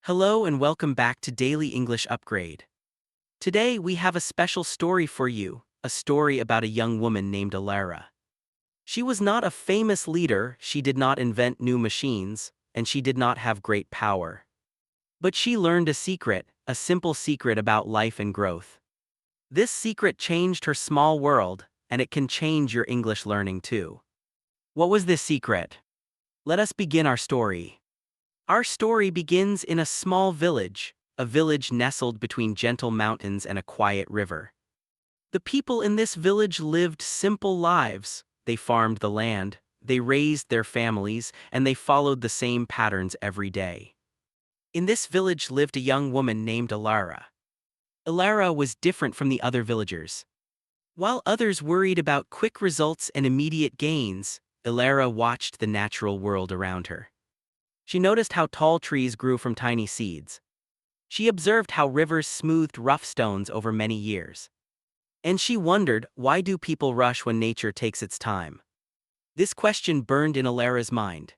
Hello and welcome back to Daily English Upgrade. Today we have a special story for you, a story about a young woman named Alara. She was not a famous leader, she did not invent new machines, and she did not have great power. But she learned a secret, a simple secret about life and growth. This secret changed her small world, and it can change your English learning too. What was this secret? Let us begin our story. Our story begins in a small village, a village nestled between gentle mountains and a quiet river. The people in this village lived simple lives. They farmed the land, they raised their families, and they followed the same patterns every day. In this village lived a young woman named Alara. Elara was different from the other villagers. While others worried about quick results and immediate gains, Elara watched the natural world around her. She noticed how tall trees grew from tiny seeds. She observed how rivers smoothed rough stones over many years. And she wondered, why do people rush when nature takes its time? This question burned in Alara's mind.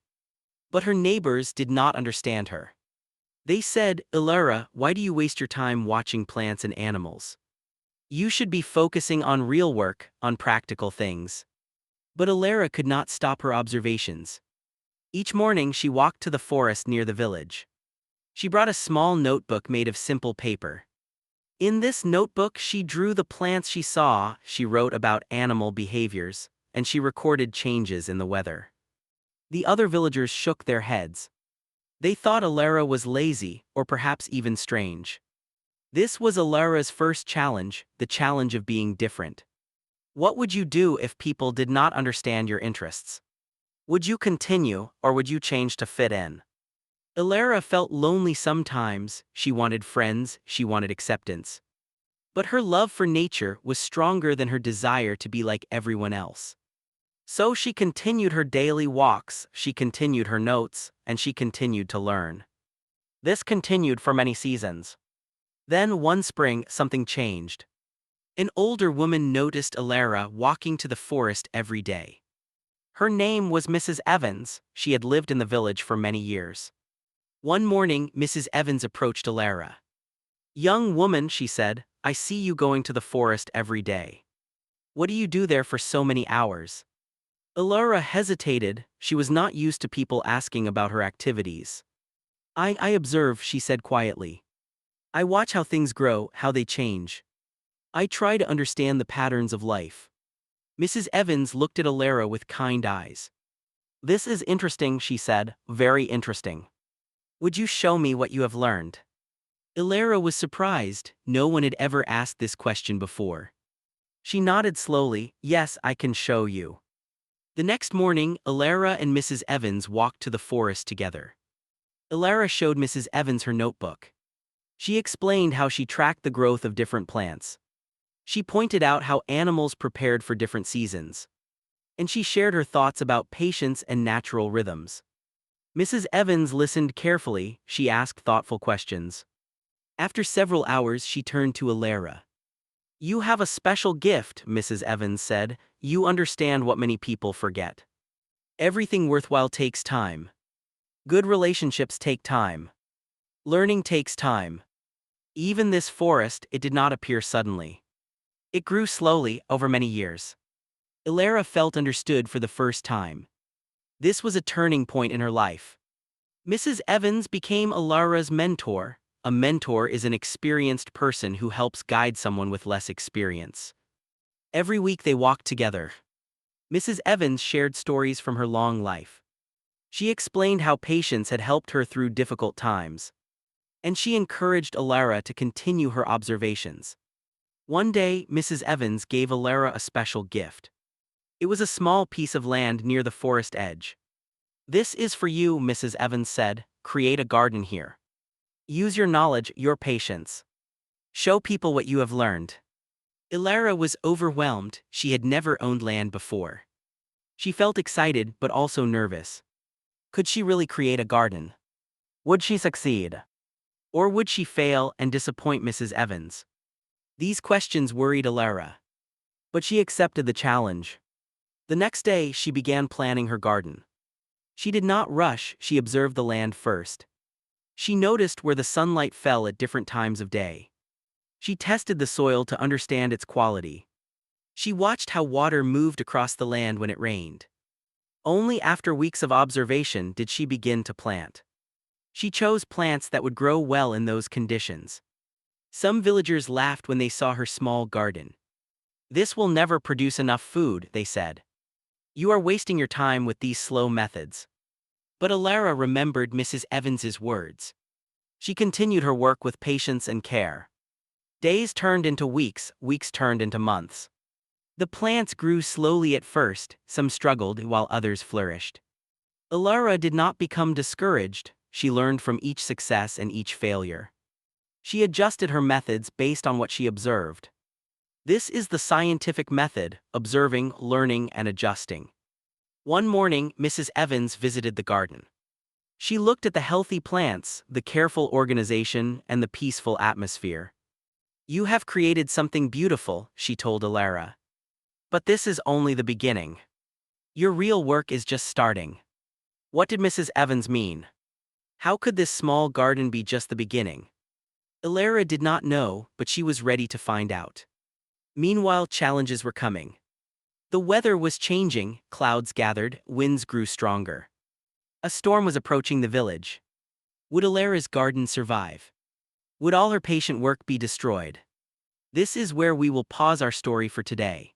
But her neighbors did not understand her. They said, "Alara, why do you waste your time watching plants and animals? You should be focusing on real work, on practical things." But Alara could not stop her observations. Each morning she walked to the forest near the village. She brought a small notebook made of simple paper. In this notebook she drew the plants she saw, she wrote about animal behaviors, and she recorded changes in the weather. The other villagers shook their heads. They thought Alara was lazy, or perhaps even strange. This was Alara's first challenge, the challenge of being different. What would you do if people did not understand your interests? Would you continue, or would you change to fit in? Elara felt lonely sometimes, she wanted friends, she wanted acceptance. But her love for nature was stronger than her desire to be like everyone else. So she continued her daily walks, she continued her notes, and she continued to learn. This continued for many seasons. Then one spring, something changed. An older woman noticed Elara walking to the forest every day. Her name was Mrs. Evans, she had lived in the village for many years. One morning, Mrs. Evans approached Elara. "Young woman," she said, "I see you going to the forest every day. What do you do there for so many hours?" Elara hesitated, she was not used to people asking about her activities. I observe," she said quietly. "I watch how things grow, how they change. I try to understand the patterns of life." Mrs. Evans looked at Elara with kind eyes. "This is interesting," she said, "very interesting. Would you show me what you have learned?" Elara was surprised, no one had ever asked this question before. She nodded slowly, "Yes, I can show you." The next morning, Elara and Mrs. Evans walked to the forest together. Elara showed Mrs. Evans her notebook. She explained how she tracked the growth of different plants. She pointed out how animals prepared for different seasons. And she shared her thoughts about patience and natural rhythms. Mrs. Evans listened carefully, she asked thoughtful questions. After several hours she turned to Elara. "You have a special gift," Mrs. Evans said, "you understand what many people forget. Everything worthwhile takes time. Good relationships take time. Learning takes time. Even this forest, it did not appear suddenly. It grew slowly, over many years." Elara felt understood for the first time. This was a turning point in her life. Mrs. Evans became Alara's mentor. A mentor is an experienced person who helps guide someone with less experience. Every week they walked together. Mrs. Evans shared stories from her long life. She explained how patience had helped her through difficult times. And she encouraged Alara to continue her observations. One day, Mrs. Evans gave Elara a special gift. It was a small piece of land near the forest edge. "This is for you," Mrs. Evans said, "create a garden here. Use your knowledge, your patience. Show people what you have learned." Elara was overwhelmed, she had never owned land before. She felt excited but also nervous. Could she really create a garden? Would she succeed? Or would she fail and disappoint Mrs. Evans? These questions worried Elara. But she accepted the challenge. The next day, she began planning her garden. She did not rush, she observed the land first. She noticed where the sunlight fell at different times of day. She tested the soil to understand its quality. She watched how water moved across the land when it rained. Only after weeks of observation did she begin to plant. She chose plants that would grow well in those conditions. Some villagers laughed when they saw her small garden. "This will never produce enough food," they said. "You are wasting your time with these slow methods." But Alara remembered Mrs. Evans's words. She continued her work with patience and care. Days turned into weeks, weeks turned into months. The plants grew slowly at first, some struggled while others flourished. Alara did not become discouraged, she learned from each success and each failure. She adjusted her methods based on what she observed. This is the scientific method: observing, learning, and adjusting. One morning, Mrs. Evans visited the garden. She looked at the healthy plants, the careful organization, and the peaceful atmosphere. "You have created something beautiful," she told Elara. "But this is only the beginning. Your real work is just starting." What did Mrs. Evans mean? How could this small garden be just the beginning? Elara did not know, but she was ready to find out. Meanwhile, challenges were coming. The weather was changing, clouds gathered, winds grew stronger. A storm was approaching the village. Would Elara's garden survive? Would all her patient work be destroyed? This is where we will pause our story for today.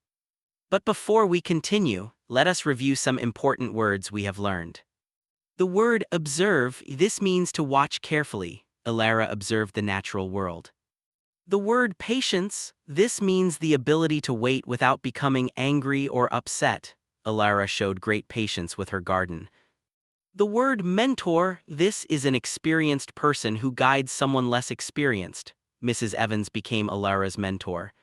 But before we continue, let us review some important words we have learned. The word observe, this means to watch carefully. Elara observed the natural world. The word patience, this means the ability to wait without becoming angry or upset. Elara showed great patience with her garden. The word mentor, this is an experienced person who guides someone less experienced. Mrs. Evans became Elara's mentor.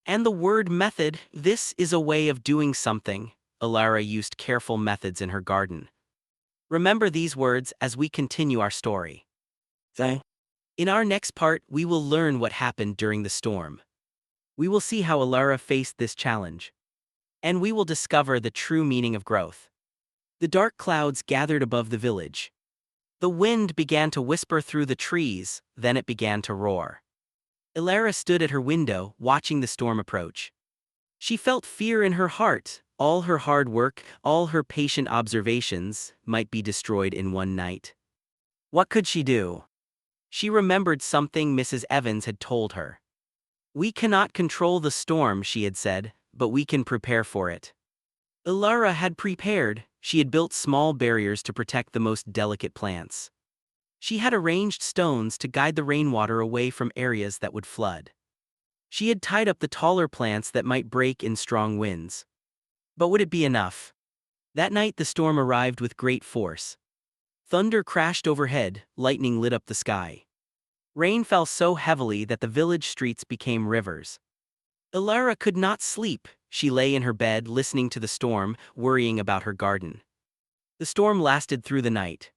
And the word method, this is a way of doing something. Elara used careful methods in her garden. Remember these words as we continue our story. In our next part, we will learn what happened during the storm. We will see how Elara faced this challenge. And we will discover the true meaning of growth. The dark clouds gathered above the village. The wind began to whisper through the trees, then it began to roar. Elara stood at her window, watching the storm approach. She felt fear in her heart. All her hard work, all her patient observations, might be destroyed in one night. What could she do? She remembered something Mrs. Evans had told her. "We cannot control the storm," she had said, "but we can prepare for it." Elara had prepared. She had built small barriers to protect the most delicate plants. She had arranged stones to guide the rainwater away from areas that would flood. She had tied up the taller plants that might break in strong winds. But would it be enough? That night the storm arrived with great force. Thunder crashed overhead, lightning lit up the sky. Rain fell so heavily that the village streets became rivers. Elara could not sleep. She lay in her bed listening to the storm, worrying about her garden. The storm lasted through the night.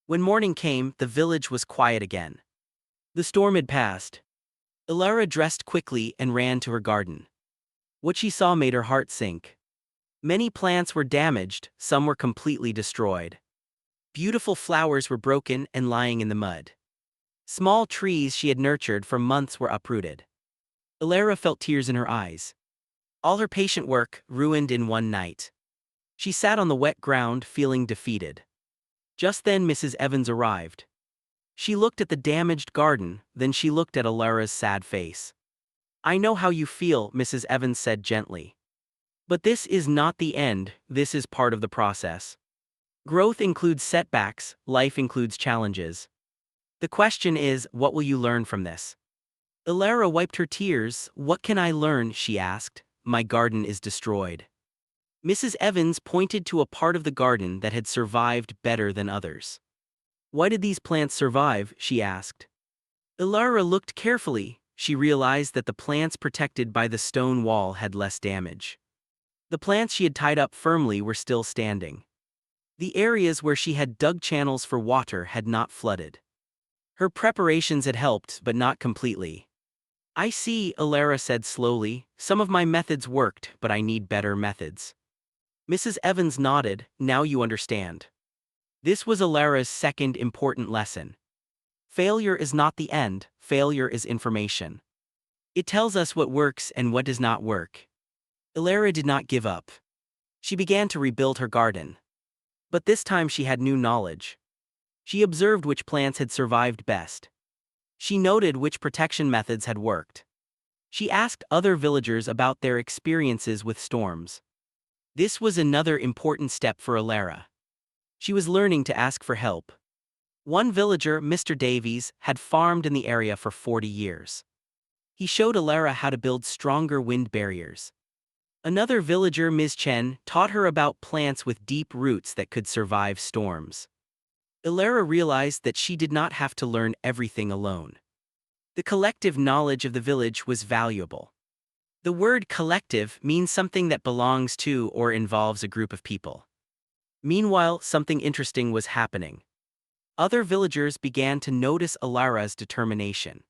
When morning came, the village was quiet again. The storm had passed. Elara dressed quickly and ran to her garden. What she saw made her heart sink. Many plants were damaged, some were completely destroyed. Beautiful flowers were broken and lying in the mud. Small trees she had nurtured for months were uprooted. Elara felt tears in her eyes. All her patient work ruined in one night. She sat on the wet ground, feeling defeated. Just then Mrs. Evans arrived. She looked at the damaged garden, then she looked at Elara's sad face. "I know how you feel," Mrs. Evans said gently. "But this is not the end, this is part of the process. Growth includes setbacks, life includes challenges. The question is, what will you learn from this?" Elara wiped her tears. "What can I learn?" she asked. "My garden is destroyed." Mrs. Evans pointed to a part of the garden that had survived better than others. "Why did these plants survive?" she asked. Elara looked carefully. She realized that the plants protected by the stone wall had less damage. The plants she had tied up firmly were still standing. The areas where she had dug channels for water had not flooded. Her preparations had helped, but not completely. "I see," Elara said slowly. "Some of my methods worked, but I need better methods." Mrs. Evans nodded. "Now you understand." This was Elara's second important lesson. Failure is not the end, failure is information. It tells us what works and what does not work. Elara did not give up. She began to rebuild her garden. But this time she had new knowledge. She observed which plants had survived best. She noted which protection methods had worked. She asked other villagers about their experiences with storms. This was another important step for Elara. She was learning to ask for help. One villager, Mr. Davies, had farmed in the area for 40 years. He showed Elara how to build stronger wind barriers. Another villager, Ms. Chen, taught her about plants with deep roots that could survive storms. Elara realized that she did not have to learn everything alone. The collective knowledge of the village was valuable. The word collective means something that belongs to or involves a group of people. Meanwhile, something interesting was happening. Other villagers began to notice Elara's determination.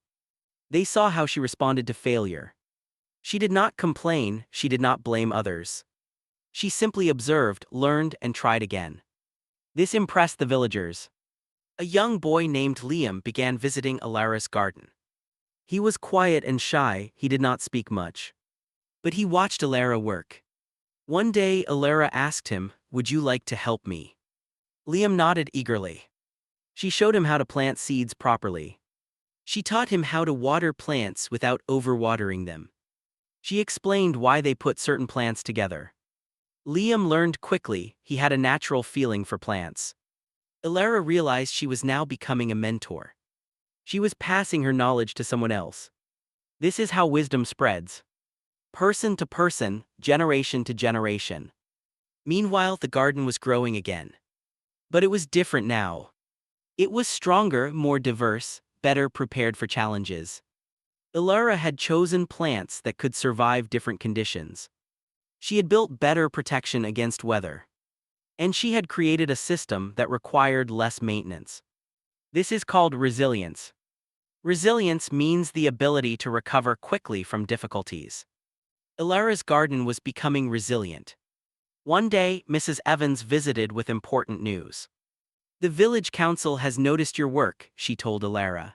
They saw how she responded to failure. She did not complain, she did not blame others. She simply observed, learned, and tried again. This impressed the villagers. A young boy named Liam began visiting Elara's garden. He was quiet and shy, he did not speak much. But he watched Elara work. One day Elara asked him, "Would you like to help me?" Liam nodded eagerly. She showed him how to plant seeds properly. She taught him how to water plants without overwatering them. She explained why they put certain plants together. Liam learned quickly, he had a natural feeling for plants. Elara realized she was now becoming a mentor. She was passing her knowledge to someone else. This is how wisdom spreads. Person to person, generation to generation. Meanwhile, the garden was growing again. But it was different now. It was stronger, more diverse, better prepared for challenges. Elara had chosen plants that could survive different conditions. She had built better protection against weather. And she had created a system that required less maintenance. This is called resilience. Resilience means the ability to recover quickly from difficulties. Elara's garden was becoming resilient. One day, Mrs. Evans visited with important news. "The village council has noticed your work," she told Elara.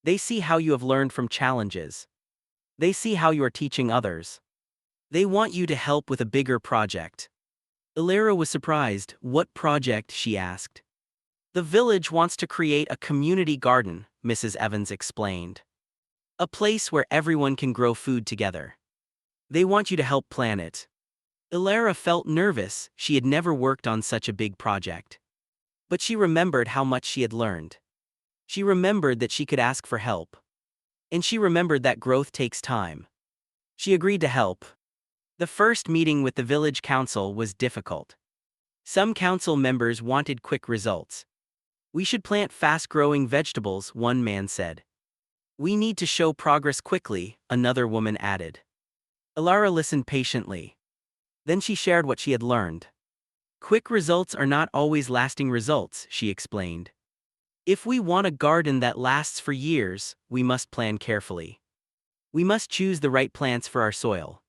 "They see how you have learned from challenges. They see how you are teaching others. They want you to help with a bigger project." Elara was surprised. "What project?" she asked. "The village wants to create a community garden," Mrs. Evans explained. "A place where everyone can grow food together. They want you to help plan it." Elara felt nervous, she had never worked on such a big project. But she remembered how much she had learned. She remembered that she could ask for help. And she remembered that growth takes time. She agreed to help. The first meeting with the village council was difficult. Some council members wanted quick results. "We should plant fast-growing vegetables," one man said. "We need to show progress quickly," another woman added. Elara listened patiently. Then she shared what she had learned. "Quick results are not always lasting results," she explained. "If we want a garden that lasts for years, we must plan carefully. We must choose the right plants for our soil.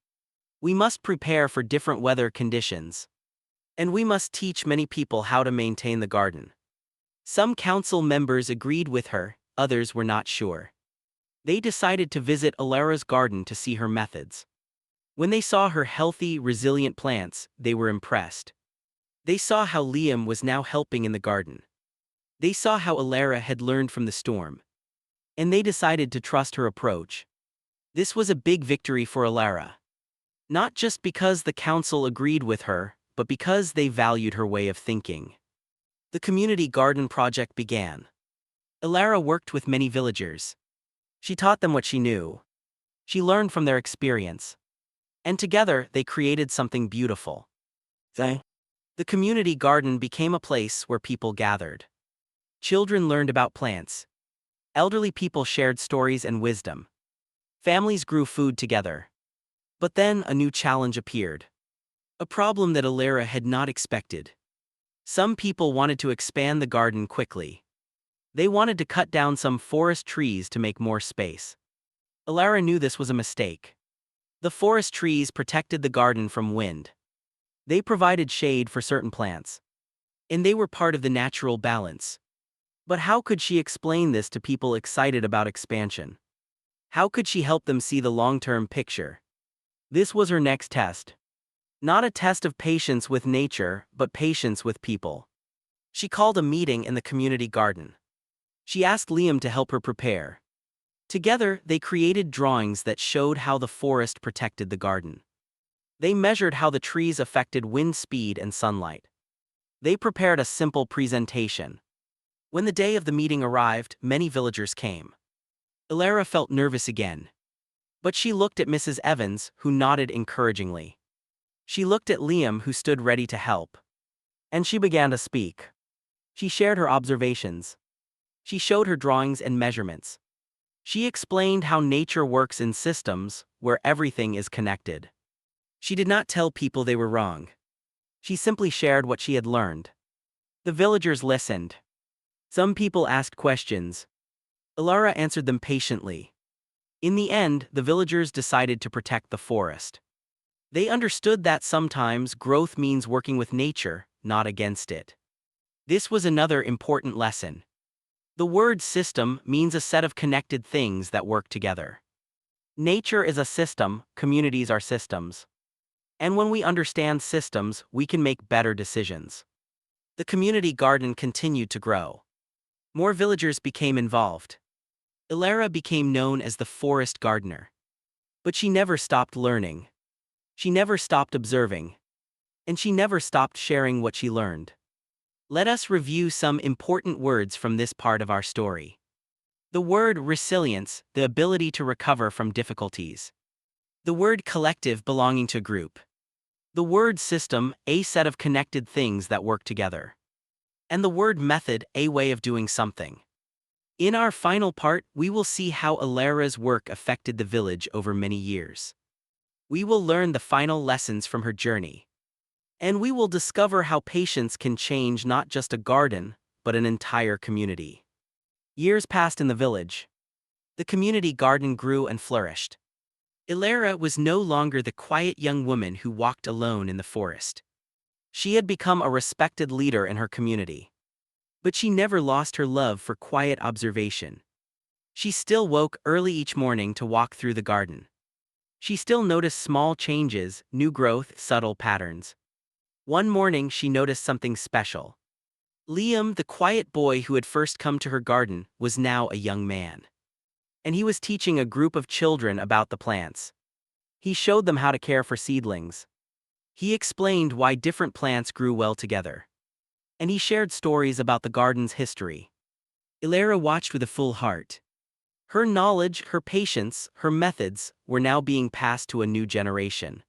We must prepare for different weather conditions. And we must teach many people how to maintain the garden." Some council members agreed with her, others were not sure. They decided to visit Elara's garden to see her methods. When they saw her healthy, resilient plants, they were impressed. They saw how Liam was now helping in the garden. They saw how Elara had learned from the storm. And they decided to trust her approach. This was a big victory for Elara. Not just because the council agreed with her, but because they valued her way of thinking. The community garden project began. Elara worked with many villagers. She taught them what she knew. She learned from their experience. And together, they created something beautiful. The community garden became a place where people gathered. Children learned about plants. Elderly people shared stories and wisdom. Families grew food together. But then a new challenge appeared. A problem that Elara had not expected. Some people wanted to expand the garden quickly. They wanted to cut down some forest trees to make more space. Elara knew this was a mistake. The forest trees protected the garden from wind. They provided shade for certain plants. And they were part of the natural balance. But how could she explain this to people excited about expansion? How could she help them see the long-term picture? This was her next test. Not a test of patience with nature, but patience with people. She called a meeting in the community garden. She asked Liam to help her prepare. Together, they created drawings that showed how the forest protected the garden. They measured how the trees affected wind speed and sunlight. They prepared a simple presentation. When the day of the meeting arrived, many villagers came. Elara felt nervous again. But she looked at Mrs. Evans, who nodded encouragingly. She looked at Liam, who stood ready to help. And she began to speak. She shared her observations. She showed her drawings and measurements. She explained how nature works in systems, where everything is connected. She did not tell people they were wrong. She simply shared what she had learned. The villagers listened. Some people asked questions. Alara answered them patiently. In the end, the villagers decided to protect the forest. They understood that sometimes growth means working with nature, not against it. This was another important lesson. The word system means a set of connected things that work together. Nature is a system, communities are systems. And when we understand systems, we can make better decisions. The community garden continued to grow. More villagers became involved. Elara became known as the forest gardener. But she never stopped learning. She never stopped observing. And she never stopped sharing what she learned. Let us review some important words from this part of our story. The word resilience, the ability to recover from difficulties. The word collective, belonging to a group. The word system, a set of connected things that work together. And the word method, a way of doing something. In our final part, we will see how Elara's work affected the village over many years. We will learn the final lessons from her journey. And we will discover how patience can change not just a garden, but an entire community. Years passed in the village. The community garden grew and flourished. Elara was no longer the quiet young woman who walked alone in the forest. She had become a respected leader in her community. But she never lost her love for quiet observation. She still woke early each morning to walk through the garden. She still noticed small changes, new growth, subtle patterns. One morning she noticed something special. Liam, the quiet boy who had first come to her garden, was now a young man. And he was teaching a group of children about the plants. He showed them how to care for seedlings. He explained why different plants grew well together. And he shared stories about the garden's history. Elara watched with a full heart. Her knowledge, her patience, her methods were now being passed to a new generation.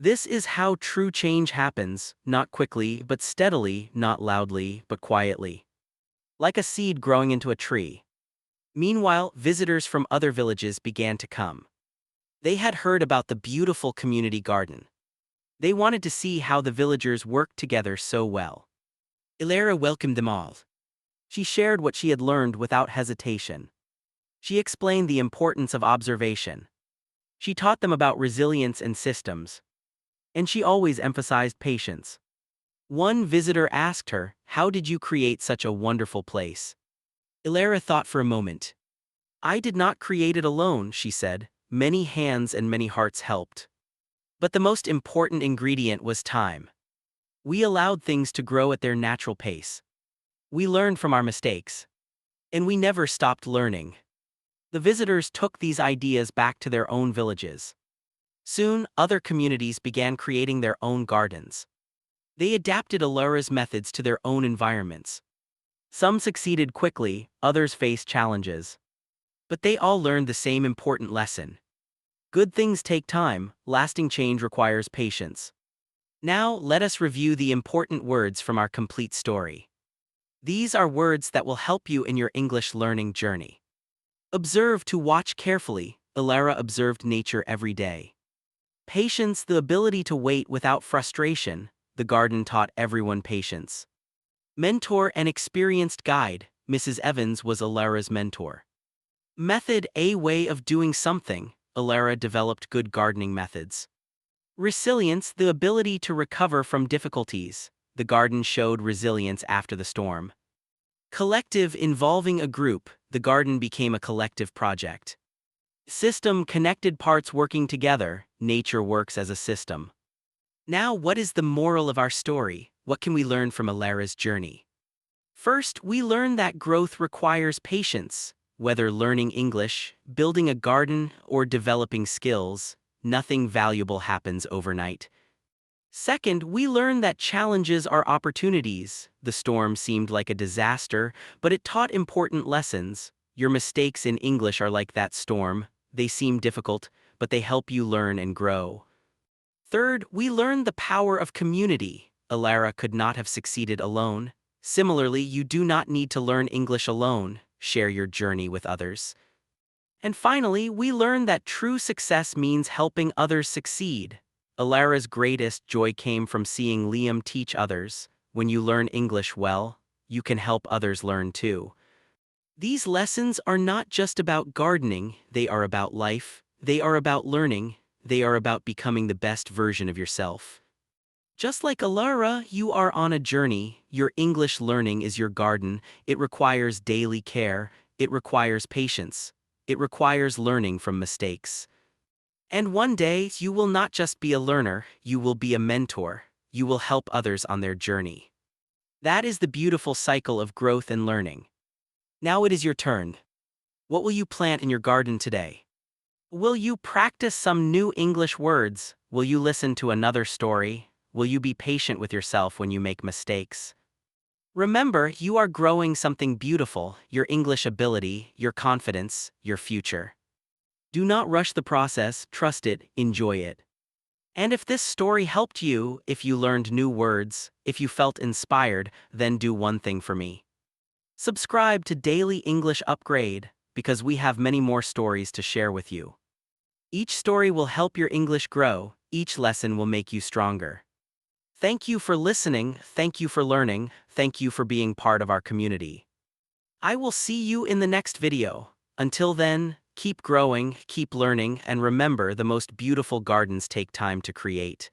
This is how true change happens, not quickly but steadily, not loudly but quietly. Like a seed growing into a tree. Meanwhile, visitors from other villages began to come. They had heard about the beautiful community garden. They wanted to see how the villagers worked together so well. Elara welcomed them all. She shared what she had learned without hesitation. She explained the importance of observation. She taught them about resilience and systems. And she always emphasized patience. One visitor asked her, "How did you create such a wonderful place?" Elara thought for a moment. "I did not create it alone," she said. "Many hands and many hearts helped. But the most important ingredient was time. We allowed things to grow at their natural pace. We learned from our mistakes. And we never stopped learning." The visitors took these ideas back to their own villages. Soon, other communities began creating their own gardens. They adapted Elara's methods to their own environments. Some succeeded quickly, others faced challenges. But they all learned the same important lesson. Good things take time, lasting change requires patience. Now, let us review the important words from our complete story. These are words that will help you in your English learning journey. Observe, to watch carefully. Elara observed nature every day. Patience, the ability to wait without frustration. The garden taught everyone patience. Mentor, an experienced guide. Mrs. Evans was Elara's mentor. Method, a way of doing something. Elara developed good gardening methods. Resilience, the ability to recover from difficulties. The garden showed resilience after the storm. Collective involving a group, the garden became a collective project. System connected parts working together, nature works as a system. Now, what is the moral of our story? What can we learn from Alara's journey? First, we learn that growth requires patience. Whether learning English, building a garden, or developing skills, nothing valuable happens overnight. Second, we learn that challenges are opportunities. The storm seemed like a disaster, but it taught important lessons. Your mistakes in English are like that storm. They seem difficult, but they help you learn and grow. Third, we learn the power of community. Alara could not have succeeded alone. Similarly, you do not need to learn English alone. Share your journey with others. And finally, we learn that true success means helping others succeed. Alara's greatest joy came from seeing Liam teach others. When you learn English well, you can help others learn too. These lessons are not just about gardening, they are about life, they are about learning, they are about becoming the best version of yourself. Just like Alara, you are on a journey. Your English learning is your garden. It requires daily care, it requires patience, it requires learning from mistakes. And one day, you will not just be a learner, you will be a mentor. You will help others on their journey. That is the beautiful cycle of growth and learning. Now it is your turn. What will you plant in your garden today? Will you practice some new English words? Will you listen to another story? Will you be patient with yourself when you make mistakes? Remember, you are growing something beautiful, your English ability, your confidence, your future. Do not rush the process, trust it, enjoy it. And if this story helped you, if you learned new words, if you felt inspired, then do one thing for me. Subscribe to Daily English Upgrade, because we have many more stories to share with you. Each story will help your English grow, each lesson will make you stronger. Thank you for listening, thank you for learning, thank you for being part of our community. I will see you in the next video. Until then, keep growing, keep learning, and remember, the most beautiful gardens take time to create.